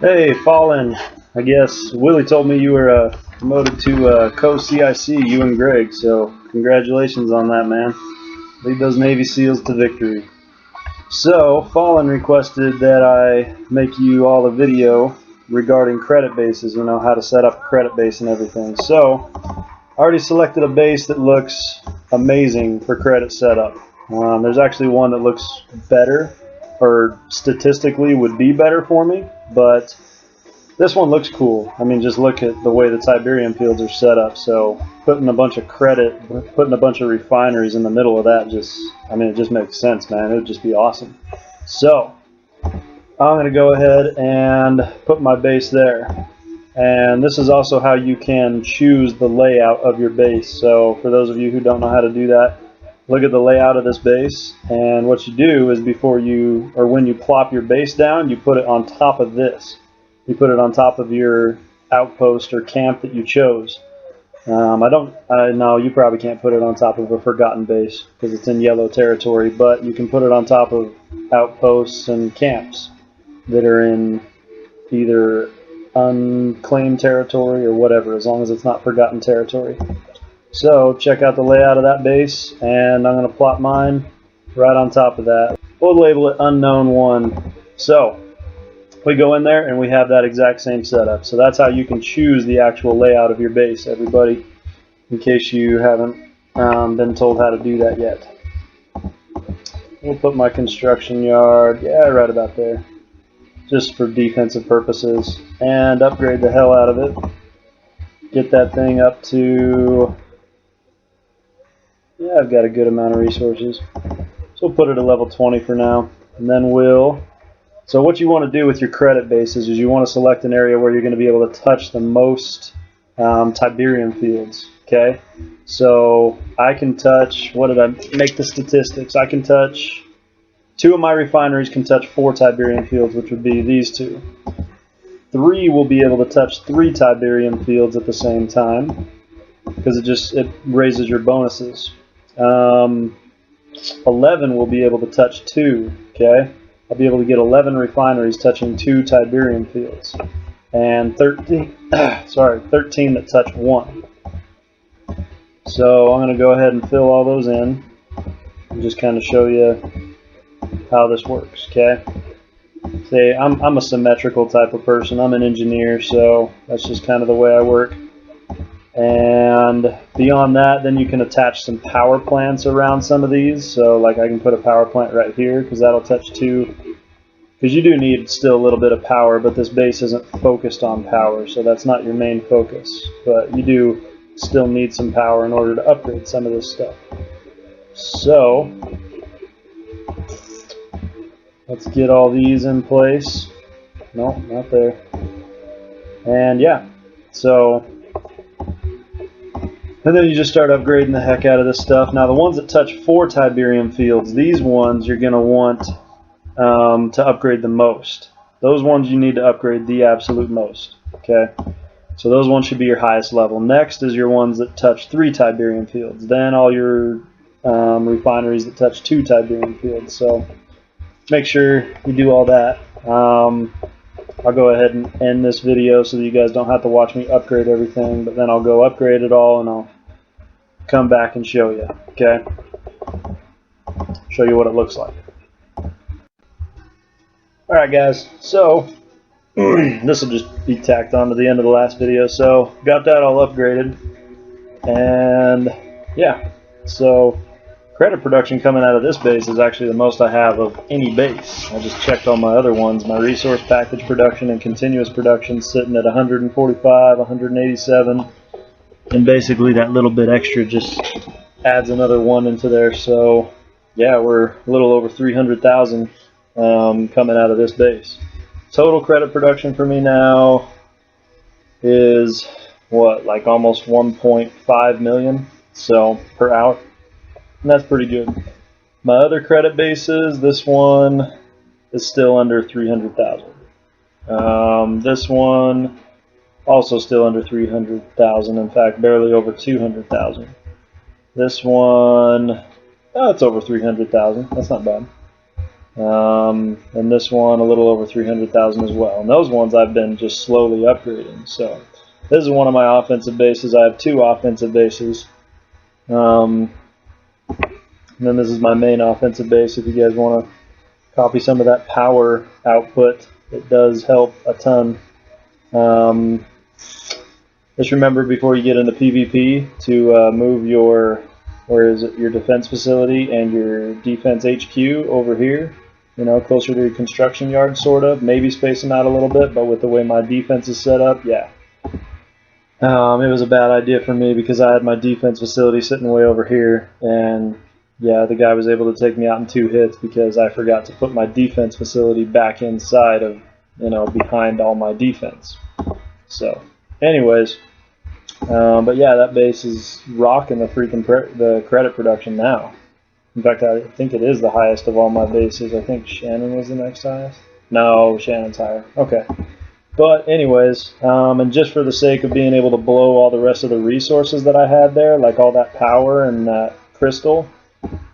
Hey, Fallen. I guess Willie told me you were promoted to co-CIC, you and Greg, so congratulations on that, man. Lead those Navy SEALs to victory. So, Fallen requested that I make you all a video regarding credit bases, you know, how to set up a credit base and everything. So, I already selected a base that looks amazing for credit setup. There's actually one that looks better, or statistically would be better for me, but this one looks cool. I mean, just look at the way the Tiberium fields are set up. So putting a bunch of credit, putting a bunch of refineries in the middle of that it just makes sense, man. It would just be awesome. So I'm going to go ahead and put my base there. And this is also how you can choose the layout of your base. So for those of you who don't know how to do that, look at the layout of this base, and what you do is when you plop your base down, you put it on top of this. You put it on top of your outpost or camp that you chose. I know you probably can't put it on top of a forgotten base because it's in yellow territory, but you can put it on top of outposts and camps that are in either unclaimed territory or whatever, as long as it's not forgotten territory. So check out the layout of that base, and I'm going to plot mine right on top of that. We'll label it Unknown 1. So we go in there and we have that exact same setup. So that's how you can choose the actual layout of your base, everybody, in case you haven't been told how to do that yet. We'll put my construction yard, right about there, just for defensive purposes, and upgrade the hell out of it. Get that thing up to, I've got a good amount of resources. So we'll put it at level 20 for now, and then so what you want to do with your credit bases is you want to select an area where you're going to be able to touch the most Tiberium fields, okay? So I can touch, what did I make the statistics? I can touch, 2 of my refineries can touch 4 Tiberium fields, which would be these 2. 3 will be able to touch 3 Tiberium fields at the same time, because it raises your bonuses. 11 will be able to touch 2, okay? I'll be able to get 11 refineries touching 2 Tiberium fields, and 13 that touch 1. So I'm going to go ahead and fill all those in and just kind of show you how this works, okay? Say I'm a symmetrical type of person. I'm an engineer, so that's just kind of the way I work. And beyond that, then you can attach some power plants around some of these. So like I can put a power plant right here because that'll touch 2. Because you do need still a little bit of power, but this base isn't focused on power, so that's not your main focus. But you do still need some power in order to upgrade some of this stuff. So let's get all these in place. No, not there. And and then you just start upgrading the heck out of this stuff. Now the ones that touch 4 Tiberium fields, these ones you're going to want to upgrade the most. Those ones you need to upgrade the absolute most, okay? So those ones should be your highest level. Next is your ones that touch 3 Tiberium fields. Then all your refineries that touch 2 Tiberium fields. So make sure you do all that. I'll go ahead and end this video so that you guys don't have to watch me upgrade everything, but then I'll go upgrade it all and I'll come back and show you, okay? Show you what it looks like. Alright guys, so this will just be tacked on to the end of the last video. So got that all upgraded, and so credit production coming out of this base is actually the most I have of any base. I just checked all my other ones. My resource package production and continuous production sitting at 145, 187, and basically that little bit extra just adds another 1 into there. So yeah, we're a little over 300,000 coming out of this base. Total credit production for me now is what, like almost 1.5 million so per hour. And that's pretty good. My other credit bases, this one is still under 300,000. This one also still under 300,000. In fact, barely over 200,000. This one, it's over 300,000. That's not bad. And this one a little over 300,000 as well. And those ones I've been just slowly upgrading. So this is one of my offensive bases. I have 2 offensive bases. And then this is my main offensive base. If you guys want to copy some of that power output, it does help a ton. Just remember before you get into PvP to move your your defense facility and your defense HQ over here, you know, closer to your construction yard, sort of. Maybe space them out a little bit, but with the way my defense is set up, yeah. It was a bad idea for me because I had my defense facility sitting way over here, and yeah, the guy was able to take me out in 2 hits because I forgot to put my defense facility back inside of, you know, behind all my defense. So, anyways, but yeah, that base is rocking the freaking the credit production now. In fact, I think it is the highest of all my bases. I think Shannon was the next highest. No, Shannon's higher. Okay. But anyways, and just for the sake of being able to blow all the rest of the resources that I had there, like all that power and that crystal,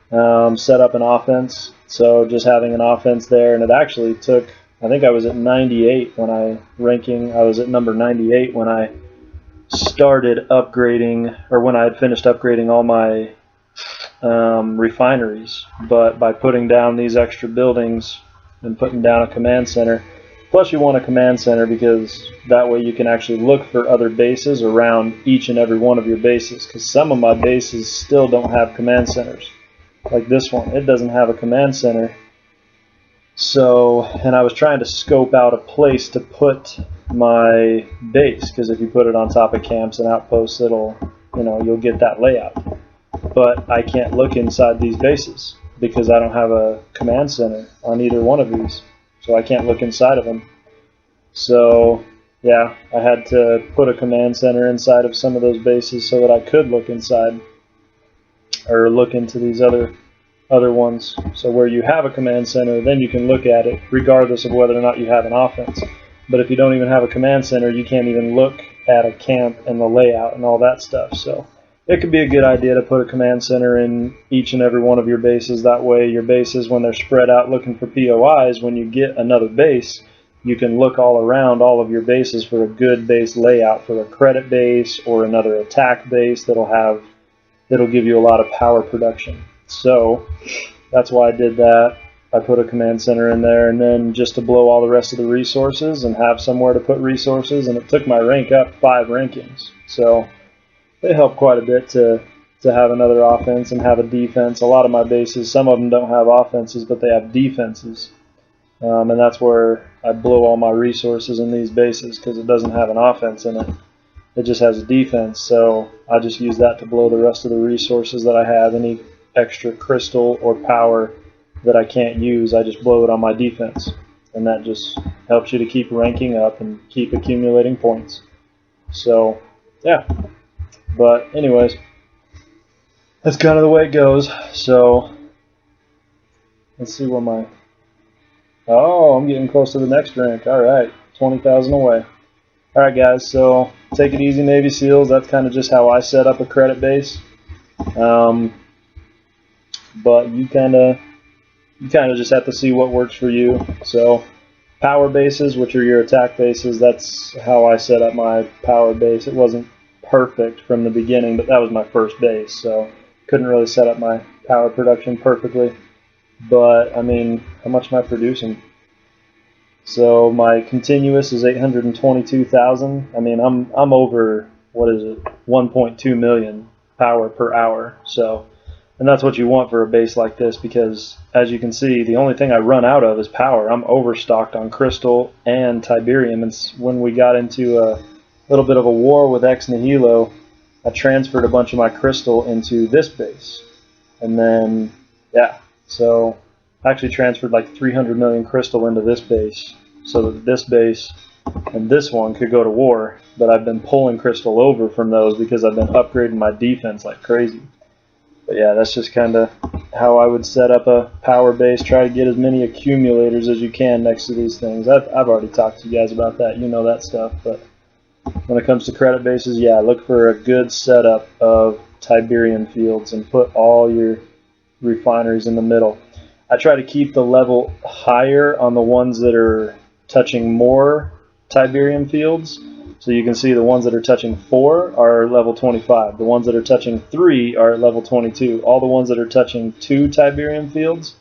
set up an offense. So just having an offense there, and it actually took, I think I was at 98 when I was at number 98 when I started upgrading, or when I had finished upgrading all my refineries. But by putting down these extra buildings and putting down a command center, plus you want a command center because that way you can actually look for other bases around each and every one of your bases, because some of my bases still don't have command centers. Like this one, it doesn't have a command center. So, and I was trying to scope out a place to put my base, because if you put it on top of camps and outposts, it'll, you know, you'll get that layout. But I can't look inside these bases because I don't have a command center on either one of these. So I can't look inside of them. So yeah, I had to put a command center inside of some of those bases so that I could look inside, or look into these other ones. So where you have a command center, then you can look at it regardless of whether or not you have an offense. But if you don't even have a command center, you can't even look at a camp and the layout and all that stuff. So it could be a good idea to put a command center in each and every one of your bases. That way your bases, when they're spread out looking for POIs, when you get another base, you can look all around all of your bases for a good base layout for a credit base or another attack base that'll give you a lot of power production. So that's why I did that. I put a command center in there, and then just to blow all the rest of the resources and have somewhere to put resources, and it took my rank up 5 rankings. So it helped quite a bit to have another offense and have a defense. A lot of my bases, some of them don't have offenses, but they have defenses. And that's where I blow all my resources in these bases, because it doesn't have an offense in it. It just has a defense. So I just use that to blow the rest of the resources that I have. Any extra crystal or power that I can't use, I just blow it on my defense. And that just helps you to keep ranking up and keep accumulating points. So, yeah. But anyways, that's kind of the way it goes. So let's see what my... Oh, I'm getting close to the next rank. All right, 20,000 away. All right, guys. So take it easy, Navy SEALs. That's kind of just how I set up a credit base. But you kind of just have to see what works for you. So power bases, which are your attack bases, that's how I set up my power base. It wasn't perfect from the beginning, but that was my first base, so couldn't really set up my power production perfectly. But I mean, how much am I producing? So my continuous is 822,000. I mean, I'm over, what is it, 1.2 million power per hour. So, and that's what you want for a base like this, because as you can see, the only thing I run out of is power. I'm overstocked on crystal and Tiberium, and when we got into a little bit of a war with Ex Nihilo, I transferred a bunch of my crystal into this base. And then, yeah, so I actually transferred like 300 million crystal into this base, so that this base and this one could go to war. But I've been pulling crystal over from those because I've been upgrading my defense like crazy. But yeah, that's just kind of how I would set up a power base. Try to get as many accumulators as you can next to these things. I've already talked to you guys about that. You know that stuff. But when it comes to credit bases, yeah, look for a good setup of Tiberium fields and put all your refineries in the middle. I try to keep the level higher on the ones that are touching more Tiberium fields. So you can see the ones that are touching 4 are level 25. The ones that are touching 3 are at level 22. All the ones that are touching 2 Tiberium fields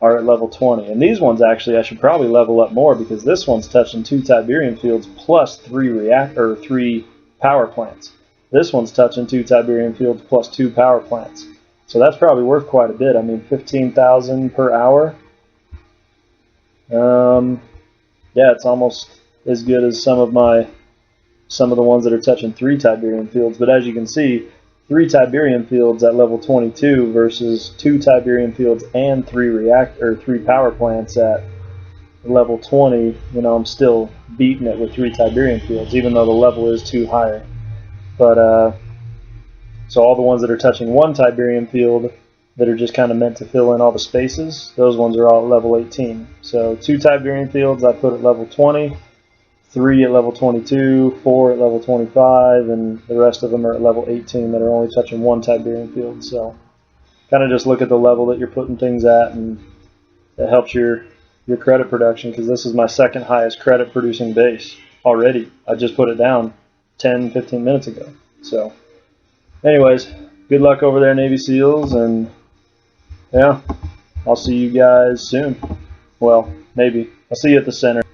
are at level 20. And these ones actually I should probably level up more, because this one's touching 2 Tiberium fields plus 3 power plants. This one's touching 2 Tiberium fields plus 2 power plants. So that's probably worth quite a bit. I mean, 15,000 per hour. Yeah, it's almost as good as some of the ones that are touching 3 Tiberium fields. But as you can see, 3 Tiberium fields at level 22 versus 2 Tiberium fields and 3 power plants at level 20. You know, I'm still beating it with 3 Tiberium fields, even though the level is 2 higher. But so all the ones that are touching 1 Tiberium field that are just kind of meant to fill in all the spaces, those ones are all at level 18. So 2 Tiberium fields I put at level 20, 3 at level 22, 4 at level 25, and the rest of them are at level 18 that are only touching 1 Tiberium field. So kind of just look at the level that you're putting things at, and it helps your credit production, because this is my second highest credit producing base already. I just put it down 10-15 minutes ago. So anyways, good luck over there, Navy SEALs, and yeah, I'll see you guys soon. Well, maybe. I'll see you at the center.